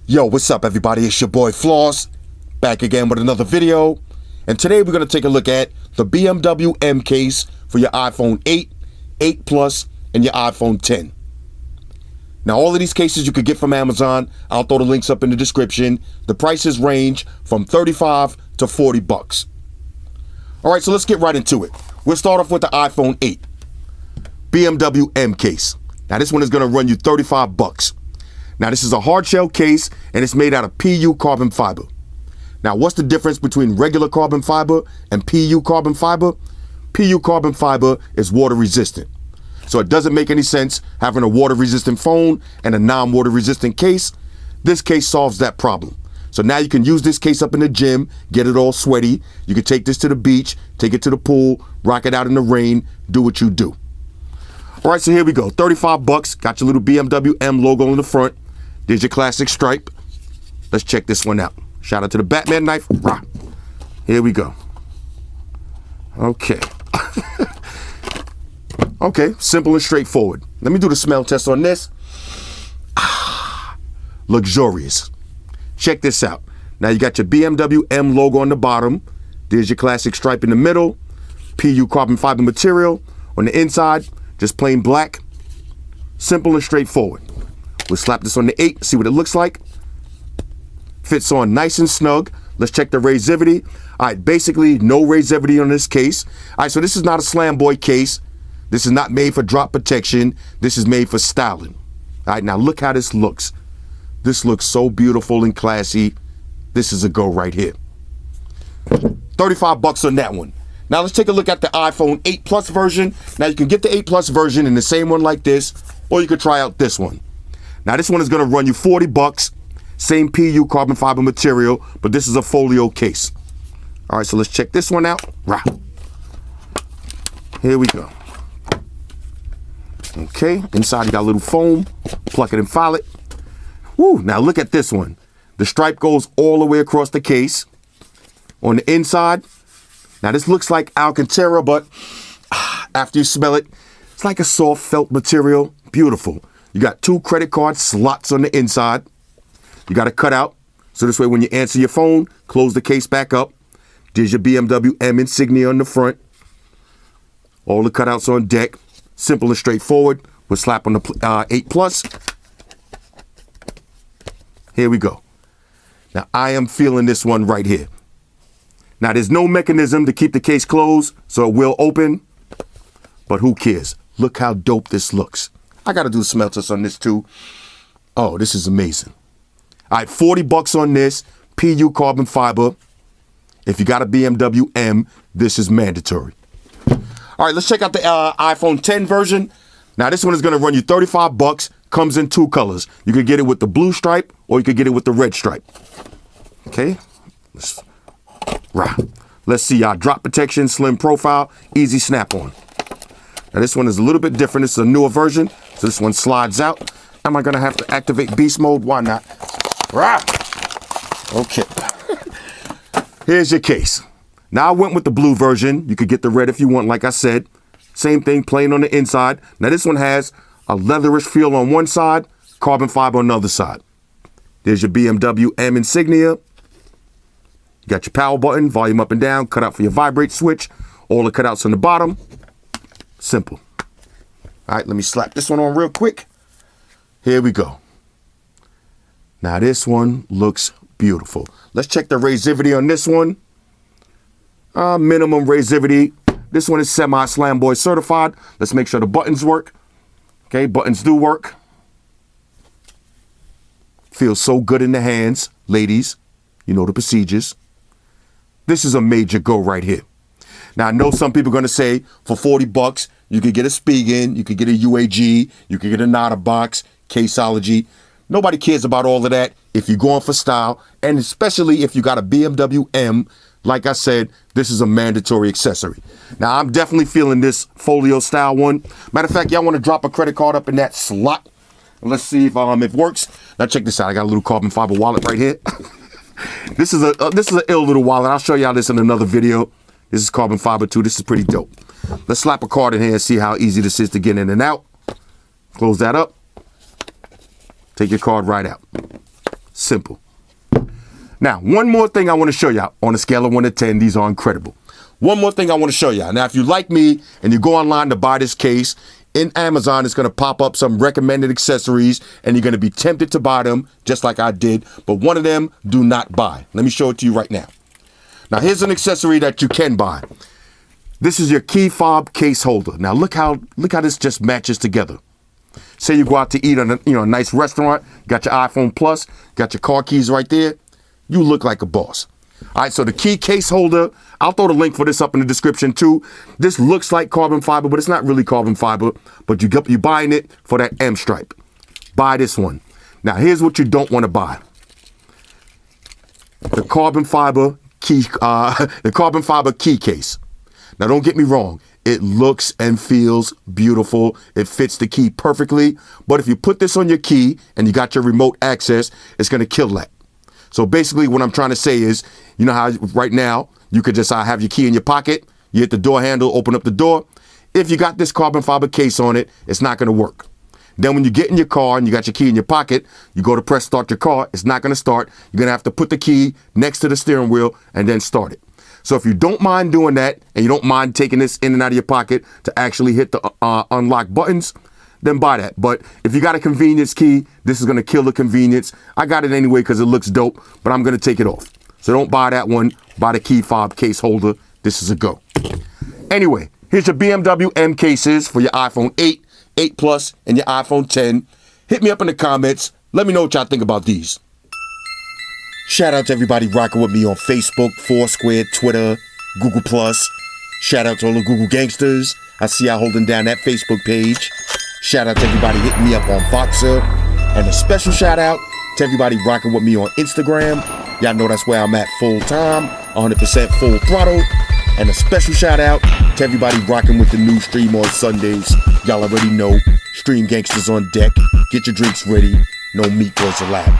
Yo, what's up everybody? It's your boy Floss, back again with another video. And today we're going to take a look at the BMW M case for your iPhone 8, 8 Plus, and your iPhone 10. Now all of these cases you could get from Amazon. I'll throw the links up in the description. The prices range from 35 to 40 bucks. All right, so let's get right into it. We'll start off with the iPhone 8 BMW M case. Now this one is going to run you 35 bucks. Now this is a hard shell case and it's made out of PU carbon fiber. Now what's the difference between regular carbon fiber and PU carbon fiber? PU carbon fiber is water resistant. So it doesn't make any sense having a water resistant phone and a non-water resistant case. This case solves that problem. So now you can use this case up in the gym, get it all sweaty. You can take this to the beach, take it to the pool, rock it out in the rain, do what you do. All right, so here we go. 35 bucks. Got your little BMW M logo on the front. There's your classic stripe. Let's check this one out. Shout out to the Batman knife. Rah. Here we go. Okay. Okay, simple and straightforward. Let me do the smell test on this. Luxurious. Check this out. Now you got your BMW M logo on the bottom. There's your classic stripe in the middle. PU carbon fiber material. On the inside, just plain black. Simple and straightforward. We'll slap this on the 8, see what it looks like. Fits on nice and snug. Let's check the razivity. All right, basically no razivity on this case. All right, so this is not a slam boy case. This is not made for drop protection. This is made for styling. All right, now look how this looks. This looks so beautiful and classy. This is a go right here. 35 bucks on that one. Now let's take a look at the iPhone 8 Plus version. Now you can get the 8 Plus version in the same one like this, or you could try out this one. Now this one is going to run you 40 bucks, same PU carbon fiber material, but this is a folio case. All right, so let's check this one out. Rah. Here we go. Okay, inside you got a little foam, pluck it and file it. Woo, now look at this one. The stripe goes all the way across the case. On the inside, now this looks like Alcantara, but after you smell it, it's like a soft felt material. Beautiful. You got 2 credit card slots on the inside. You got a cutout, so this way when you answer your phone, close the case back up. There's your BMW M insignia on the front. All the cutouts on deck. Simple and straightforward. We'll slap on the 8 Plus. Here we go. Now I am feeling this one right here. Now there's no mechanism to keep the case closed, so it will open. But who cares? Look how dope this looks. I got to do a smell test on this too. Oh, this is amazing. All right, 40 bucks on this. PU carbon fiber. If you got a BMW M, this is mandatory. All right, let's check out the iPhone 10 version. Now this one is going to run you 35 bucks. Comes in 2 colors. You could get it with the blue stripe or you could get it with the red stripe. Okay. Let's see. Drop protection, slim profile, easy snap on. Now this one is a little bit different. It's a newer version. So this one slides out. Am I going to have to activate beast mode? Why not? Okay. Here's your case. Now I went with the blue version. You could get the red if you want, like I said. Same thing, plain on the inside. Now this one has a leatherish feel on one side, carbon fiber on the other side. There's your BMW M insignia. You got your power button, volume up and down, cutout for your vibrate switch. All the cutouts on the bottom. Simple. All right, let me slap this one on real quick. Here we go. Now this one looks beautiful. Let's check the razivity on this one. Minimum razivity. This one is semi-slam boy certified. Let's make sure the buttons work. Okay, buttons do work. Feels so good in the hands, ladies. You know the procedures. This is a major go right here. Now I know some people are going to say for 40 bucks, you could get a Spigen, you could get a UAG, you could get a Nada-Box, Caseology. Nobody cares about all of that if you're going for style, and especially if you got a BMW M. Like I said, this is a mandatory accessory. Now, I'm definitely feeling this folio style one. Matter of fact, y'all want to drop a credit card up in that slot? Let's see if it works. Now, check this out. I got a little carbon fiber wallet right here. This is an ill little wallet. I'll show y'all this in another video. This is carbon fiber too. This is pretty dope. Let's slap a card in here and see how easy this is to get in and out. Close that up. Take your card right out. Simple. Now, one more thing I want to show y'all on a scale of 1 to 10. These are incredible. One more thing I want to show y'all. Now, if you like me and you go online to buy this case, in Amazon, it's going to pop up some recommended accessories and you're going to be tempted to buy them just like I did. But one of them, do not buy. Let me show it to you right now. Now, here's an accessory that you can buy. This is your key fob case holder. Now, look how this just matches together. Say you go out to eat at a nice restaurant, got your iPhone Plus, got your car keys right there. You look like a boss. All right, so the key case holder, I'll throw the link for this up in the description too. This looks like carbon fiber, but it's not really carbon fiber. But you're buying it for that M stripe. Buy this one. Now, here's what you don't want to buy. The carbon fiber key case. Now, don't get me wrong. It looks and feels beautiful. It fits the key perfectly. But if you put this on your key and you got your remote access, it's going to kill that. So basically what I'm trying to say is, you know how right now you could just have your key in your pocket, you hit the door handle, open up the door. If you got this carbon fiber case on it, it's not going to work. Then when you get in your car and you got your key in your pocket, you go to press start your car, it's not going to start. You're going to have to put the key next to the steering wheel and then start it. So if you don't mind doing that and you don't mind taking this in and out of your pocket to actually hit the unlock buttons, then buy that. But if you got a convenience key, this is going to kill the convenience. I got it anyway because it looks dope, but I'm going to take it off. So don't buy that one. Buy the key fob case holder. This is a go. Anyway, here's your BMW M cases for your iPhone 8, 8 Plus, and your iPhone 10. Hit me up in the comments. Let me know what y'all think about these. Shout out to everybody rocking with me on Facebook, Foursquare, Twitter, Google Plus. Shout out to all the Google gangsters. I see y'all holding down that Facebook page. Shout out to everybody hitting me up on Voxer. And a special shout out to everybody rocking with me on Instagram. Y'all know that's where I'm at full time, 100% full throttle. And a special shout out to everybody rocking with the new stream on Sundays. Y'all already know, Stream Gangsters on deck. Get your drinks ready. No meat boys allowed.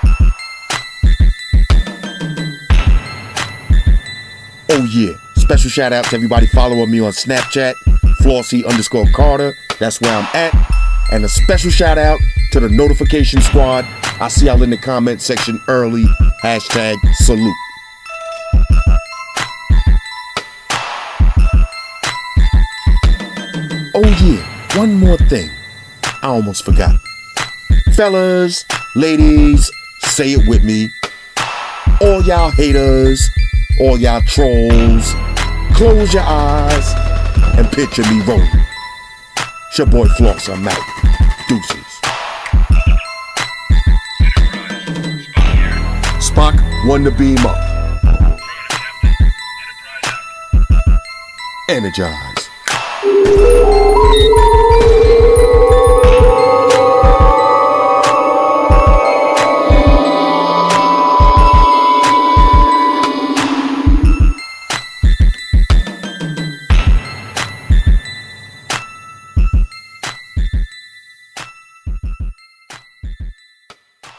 Oh yeah, special shout out to everybody following me on Snapchat, Flossie_Carter. That's where I'm at. And a special shout out to the notification squad. I see y'all in the comment section early. #salute. Oh yeah, one more thing. I almost forgot. Fellas, ladies, say it with me. All y'all haters, all y'all trolls, close your eyes and picture me rolling. It's your boy Floss, I'm out. Deuces. Spock, one to beam up. Energize.